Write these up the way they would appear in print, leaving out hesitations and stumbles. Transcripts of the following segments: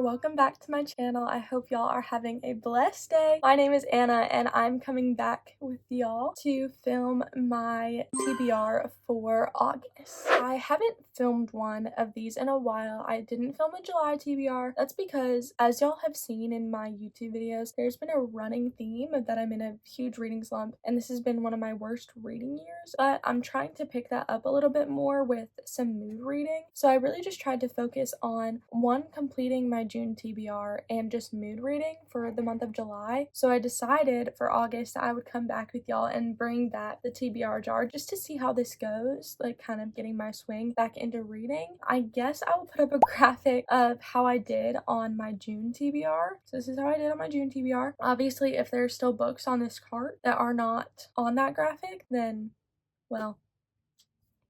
Welcome back to my channel. I hope y'all are having a blessed day. My name is Anna and I'm coming back with y'all to film my TBR for August. I haven't filmed one of these in a while. I didn't film a July TBR. That's because, as y'all have seen in my YouTube videos, there's been a running theme that I'm in a huge reading slump, and this has been one of my worst reading years, but I'm trying to pick that up a little bit more with some mood reading. So I really just tried to focus on one, completing my June TBR and just mood reading for the month of July. So I decided for August I would come back with y'all and bring back the TBR jar just to see how this goes, like kind of getting my swing back into reading. I guess I will put up a graphic of how I did on my June TBR. So this is how I did on my June TBR. Obviously, if there's still books on this cart that are not on that graphic, then, well,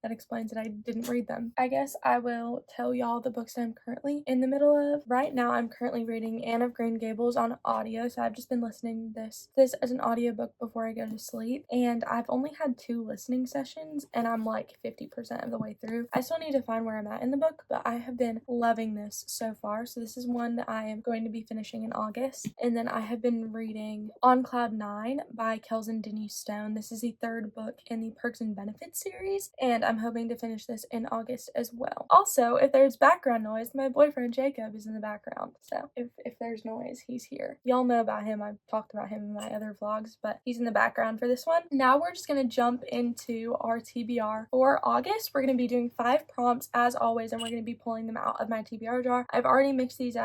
that explains that I didn't read them. I guess I will tell y'all the books that I'm currently in the middle of. Right now, I'm currently reading Anne of Green Gables on audio, so I've just been listening to this as an audiobook before I go to sleep, and I've only had 2 listening sessions, and I'm like 50% of the way through. I still need to find where I'm at in the book, but I have been loving this so far, so this is one that I am going to be finishing in August. And then I have been reading On Cloud 9 by Kelson Denise Stone. This is the 3rd book in the Perks and Benefits series, and I'm hoping to finish this in August as well. Also, if there's background noise, my boyfriend Jacob is in the background. So if there's noise, he's here. Y'all know about him. I've talked about him in my other vlogs, but he's in the background for this one. Now we're just going to jump into our TBR for August. We're going to be doing 5 prompts as always, and we're going to be pulling them out of my TBR jar. I've already mixed these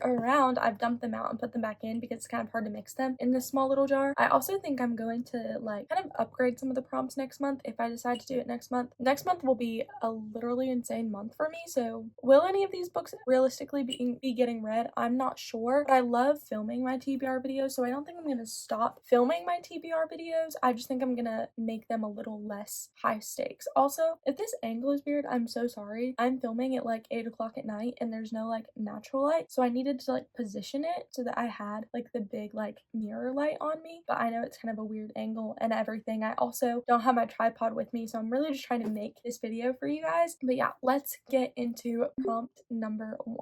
around. I've dumped them out and put them back in because it's kind of hard to mix them in this small little jar. I also think I'm going to like kind of upgrade some of the prompts next month if I decide to do it next month. Next month will be a literally insane month for me, so will any of these books realistically be getting read? I'm not sure, but I love filming my TBR videos, so I don't think I'm going to stop filming my TBR videos. I just think I'm going to make them a little less high stakes. Also, if this angle is weird, I'm so sorry. I'm filming at like 8 o'clock at night and there's no like natural light, so I needed to like position it so that I had like the big like mirror light on me, but I know it's kind of a weird angle and everything. I also don't have my tripod with me, so I'm really just trying to make this video for you guys. But yeah, let's get into prompt number 1.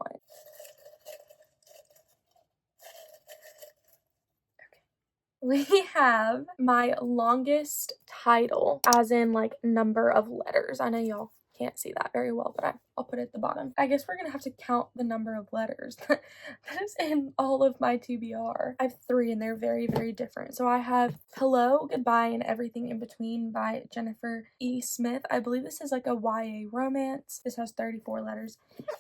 We have my longest title, as in like number of letters. I know y'all can't see that very well, but I'll put it at the bottom. I guess we're gonna have to count the number of letters that is in all of my TBR. I have 3 and they're very, very different. So I have Hello, Goodbye, and Everything in Between by Jennifer E. Smith. I believe this is like a YA romance. This has 34 letters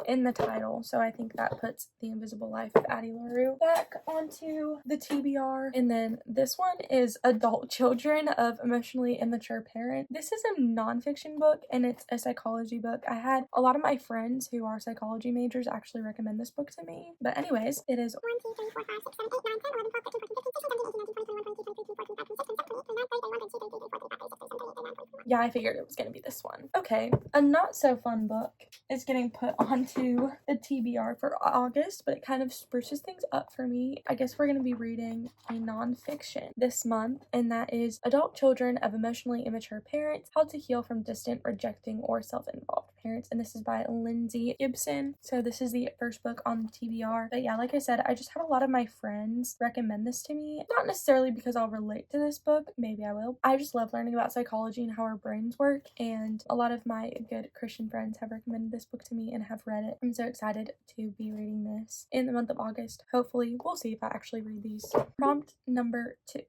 in the title, so I think that puts The Invisible Life of Addie LaRue back onto the TBR. And then this one is Adult Children of Emotionally Immature Parents. This is a nonfiction book and it's a psychology book. I had a lot of my friends who are psychology majors actually recommend this book to me. But anyways, it is 1, 2, 3, 4, 5, 6, 7, 8, 9, 10, 11, 12, 13, 14, 15, 16, 17, 18, 19, 20, 21, 22, 23, 24, 25, 26, 27, 28, 29, 30, 31, 32, 33, 34, 35, 36, 37, 38, 39, 40. Yeah, I figured it was gonna be this one. Okay, a not so fun book is getting put onto the TBR for August, but it kind of spruces things up for me. I guess we're gonna be reading a nonfiction this month, and that is Adult Children of Emotionally Immature Parents: How to Heal from Distant, Rejecting, or Self-Involved Parents. And this is by Lindsay Gibson. So this is the first book on the TBR. But yeah, like I said, I just had a lot of my friends recommend this to me. Not necessarily because I'll relate to this book, maybe I will. I just love learning about psychology and how our brains work, and a lot of my good Christian friends have recommended this book to me and have read it. I'm so excited to be reading this in the month of August. Hopefully, we'll see if I actually read these. Prompt number 2.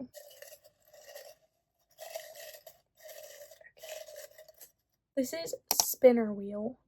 This is Spinner Wheel.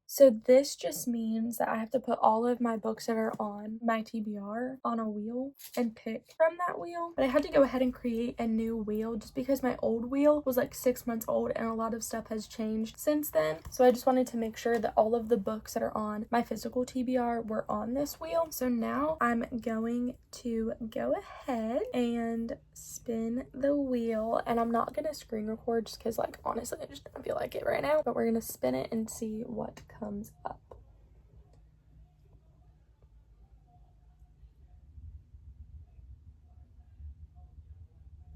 So this just means that I have to put all of my books that are on my TBR on a wheel and pick from that wheel. But I had to go ahead and create a new wheel just because my old wheel was like 6 months old and a lot of stuff has changed since then. So I just wanted to make sure that all of the books that are on my physical TBR were on this wheel. So now I'm going to go ahead and spin the wheel, and I'm not gonna screen record just because like honestly I just don't feel like it right now, but we're gonna spin it and see what comes up.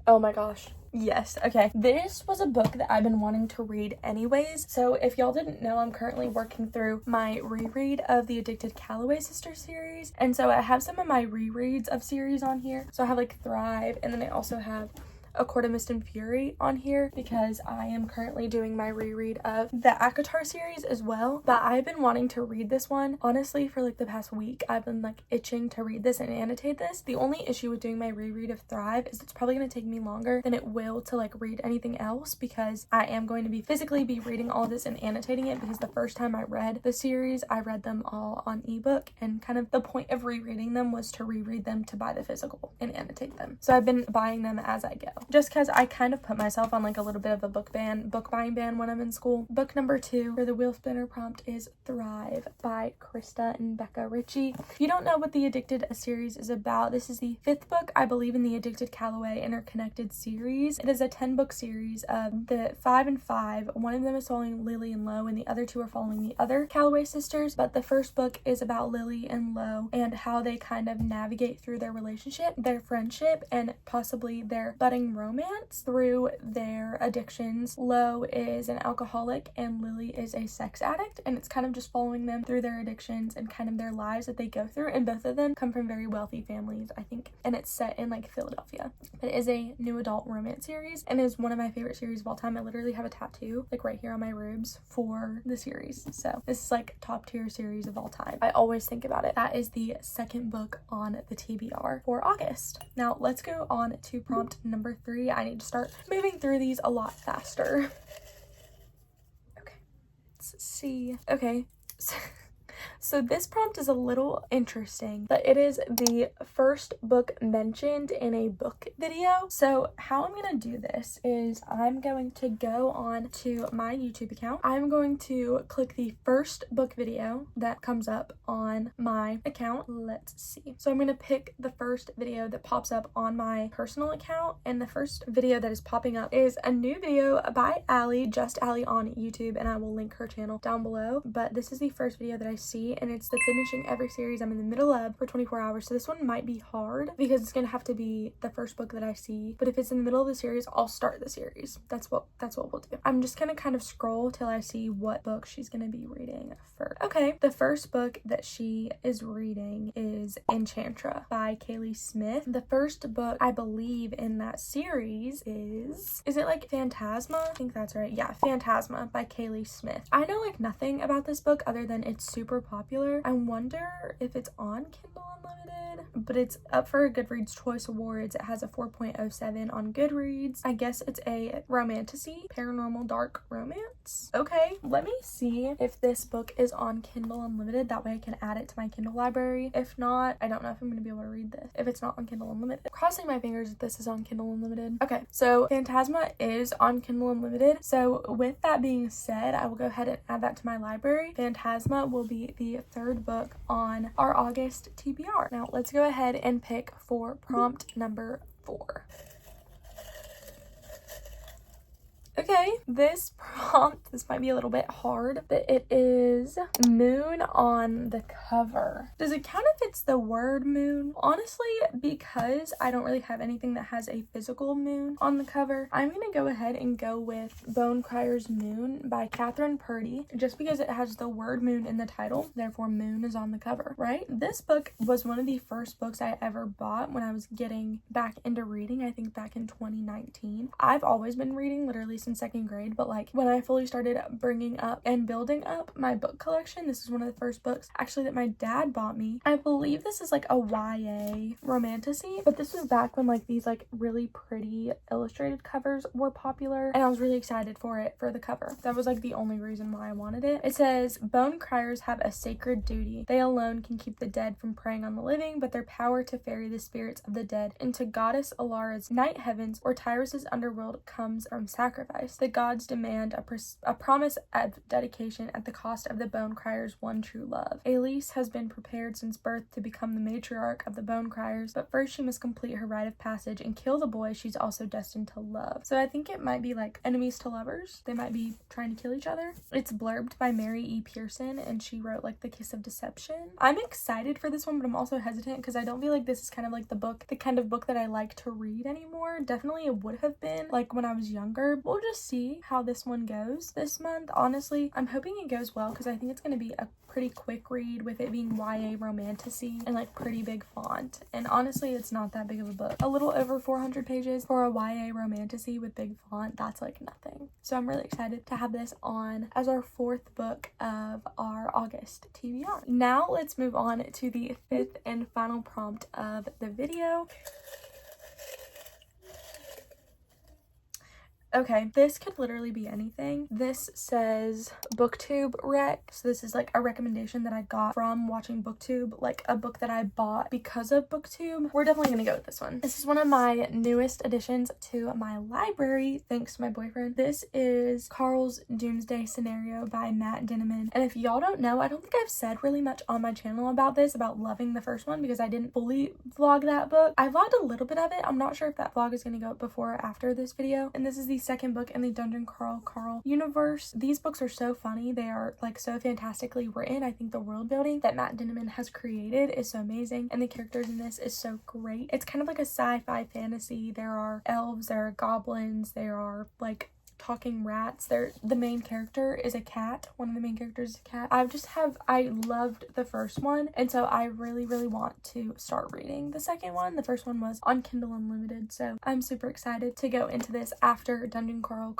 Oh my gosh, Yes, okay. This was a book that I've been wanting to read anyways. So if y'all didn't know, I'm currently working through my reread of the Addicted Calloway Sisters series. And so I have some of my rereads of series on here. So I have like Thrive, and then I also have A Court of Mist and Fury on here because I am currently doing my reread of the ACOTAR series as well. But I've been wanting to read this one honestly for like the past week. I've been like itching to read this and annotate this. The only issue with doing my reread of Thrive is it's probably going to take me longer than it will to like read anything else, because I am going to be physically reading all this and annotating it, because the first time I read the series I read them all on ebook, and kind of the point of rereading them was to reread them to buy the physical and annotate them. So I've been buying them as I go, just because I kind of put myself on like a little bit of a book buying ban when I'm in school. Book number 2 for the wheel spinner prompt is Thrive by Krista and Becca Ritchie. If you don't know what the Addicted series is about, this is the 5th book, I believe, in the Addicted Calloway Interconnected series. It is a 10-book series of the 5 and 5. One of them is following Lily and Lo, and the other 2 are following the other Calloway sisters. But the first book is about Lily and Lo and how they kind of navigate through their relationship, their friendship, and possibly their budding romance through their addictions. Lo is an alcoholic and Lily is a sex addict, and it's kind of just following them through their addictions and kind of their lives that they go through. And both of them come from very wealthy families, I think, and it's set in like Philadelphia. But it is a new adult romance series and is one of my favorite series of all time. I literally have a tattoo like right here on my ribs for the series. So this is like top tier series of all time. I always think about it. That is the 2nd book on the TBR for August. Now let's go on to prompt number 3. I need to start moving through these a lot faster. Okay, let's see. Okay, so this prompt is a little interesting, but it is the first book mentioned in a book video. So how I'm going to do this is I'm going to go on to my YouTube account. I'm going to click the first book video that comes up on my account. Let's see. So I'm going to pick the first video that pops up on my personal account, and the first video that is popping up is a new video by Allie, just Allie on YouTube, and I will link her channel down below. But this is the first video that I see, and it's the finishing every series I'm in the middle of for 24 hours. So this one might be hard because it's gonna have to be the first book that I see, but if it's in the middle of the series, I'll start the series. That's what we'll do. I'm just gonna kind of scroll till I see what book she's gonna be reading first. Okay, the first book that she is reading is Enchantra by Kaylee Smith. The first book I believe in that series is it like Phantasma? I think that's right. Yeah, Phantasma by Kaylee Smith. I know like nothing about this book other than it's super popular. I wonder if it's on Kindle Unlimited, but it's up for a Goodreads Choice Awards. It has a 4.07 on Goodreads. I guess it's a romantasy, paranormal dark romance. Okay, let me see if this book is on Kindle Unlimited. That way I can add it to my Kindle library. If not, I don't know if I'm gonna be able to read this if it's not on Kindle Unlimited. Crossing my fingers that this is on Kindle Unlimited. Okay, so Phantasma is on Kindle Unlimited. So with that being said, I will go ahead and add that to my library. Phantasma will be the 3rd book on our August TBR. Now let's go ahead and pick for prompt number 4. Okay, this prompt, this might be a little bit hard, but it is moon on the cover. Does it count if it's the word moon? Honestly, because I don't really have anything that has a physical moon on the cover, I'm gonna go ahead and go with Bone Crier's Moon by Catherine Purdy, just because it has the word moon in the title, therefore moon is on the cover, right? This book was one of the first books I ever bought when I was getting back into reading, I think back in 2019. I've always been reading literally since 2nd grade, but like when I fully started bringing up and building up my book collection, this is one of the first books actually that my dad bought me. I believe this is like a YA romantasy, but this was back when like these like really pretty illustrated covers were popular, and I was really excited for it for the cover. That was like the only reason why I wanted it. It says, bone criers have a sacred duty. They alone can keep the dead from preying on the living, but their power to ferry the spirits of the dead into goddess Alara's night heavens or Tyrus's underworld comes from sacrifice. sacrifice. The gods demand a promise of dedication at the cost of the bone crier's one true love. Elise has been prepared since birth to become the matriarch of the bone criers, but first she must complete her rite of passage and kill the boy she's also destined to love. So I think it might be like enemies to lovers. They might be trying to kill each other. It's blurbed by Mary E. Pearson, and she wrote like The Kiss of Deception. I'm excited for this one, but I'm also hesitant because I don't feel like this is kind of like the kind of book that I like to read anymore. Definitely it would have been like when I was younger. We'll just see how this one goes this month. Honestly, I'm hoping it goes well because I think it's going to be a pretty quick read with it being YA romantasy and like pretty big font. And honestly, it's not that big of a book. A little over 400 pages for a YA romantasy with big font, that's like nothing. So I'm really excited to have this on as our 4th book of our August TBR. Now let's move on to the 5th and final prompt of the video. Okay, this could literally be anything. This says booktube rec. So this is like a recommendation that I got from watching booktube, like a book that I bought because of booktube. We're definitely gonna go with this one. This is one of my newest additions to my library, thanks to my boyfriend. This is Carl's Doomsday Scenario by Matt Dinniman. And if y'all don't know, I don't think I've said really much on my channel about this, about loving the first one, because I didn't fully vlog that book. I vlogged a little bit of it. I'm not sure if that vlog is gonna go up before or after this video. And this is the second book in the Dungeon Crawl Carl universe. These books are so funny. They are like so fantastically written. I think the world building that Matt Dinniman has created is so amazing, and the characters in this is so great. It's kind of like a sci-fi fantasy. There are elves, there are goblins, there are like talking rats. The main character is a cat. One of the main characters is a cat. I loved the first one, and so I really want to start reading the second one. The first one was on Kindle Unlimited, so I'm super excited to go into this after Dungeon Crawler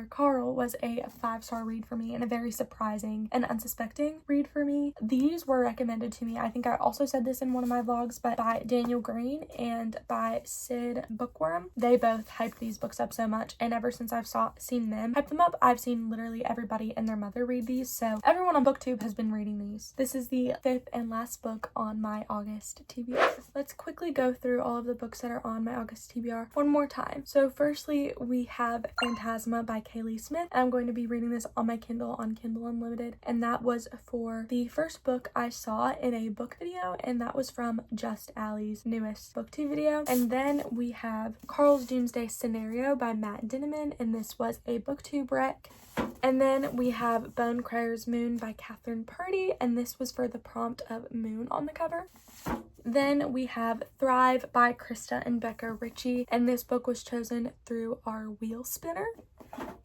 Carl was a 5-star read for me and a very surprising and unsuspecting read for me. These were recommended to me, I think I also said this in one of my vlogs, but by Daniel Green and by Sid Bookworm. They both hyped these books up so much, and ever since I've seen them hype them up, I've seen literally everybody and their mother read these, so everyone on BookTube has been reading these. This is the 5th and last book on my August TBR. Let's quickly go through all of the books that are on my August TBR one more time. So firstly, we have Phantasma by Kaylee Smith, and I'm going to be reading this on my Kindle on Kindle Unlimited, and that was for the first book I saw in a book video, and that was from Just Allie's newest booktube video. And then we have Carl's Doomsday Scenario by Matt Dinniman, and this was a booktube rec. And then we have Bone Crier's Moon by Catherine Purdy, and this was for the prompt of moon on the cover. Then we have Thrive by Krista and Becca Ritchie, and this book was chosen through our wheel spinner.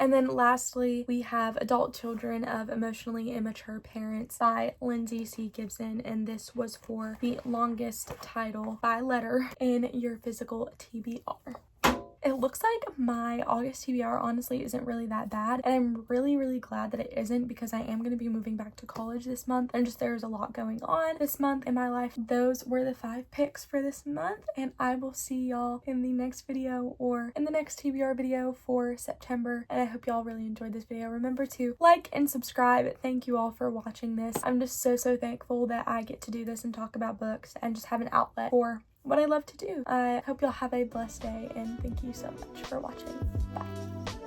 And then lastly, we have Adult Children of Emotionally Immature Parents by Lindsay C. Gibson, and this was for the longest title by letter in your physical TBR. It looks like my August TBR honestly isn't really that bad, and I'm really glad that it isn't, because I am going to be moving back to college this month, and just there's a lot going on this month in my life. Those were the 5 picks for this month, and I will see y'all in the next video or in the next TBR video for September, and I hope y'all really enjoyed this video. Remember to like and subscribe. Thank you all for watching this. I'm just so thankful that I get to do this and talk about books and just have an outlet for what I love to do. I hope y'all have a blessed day, and thank you so much for watching. Bye.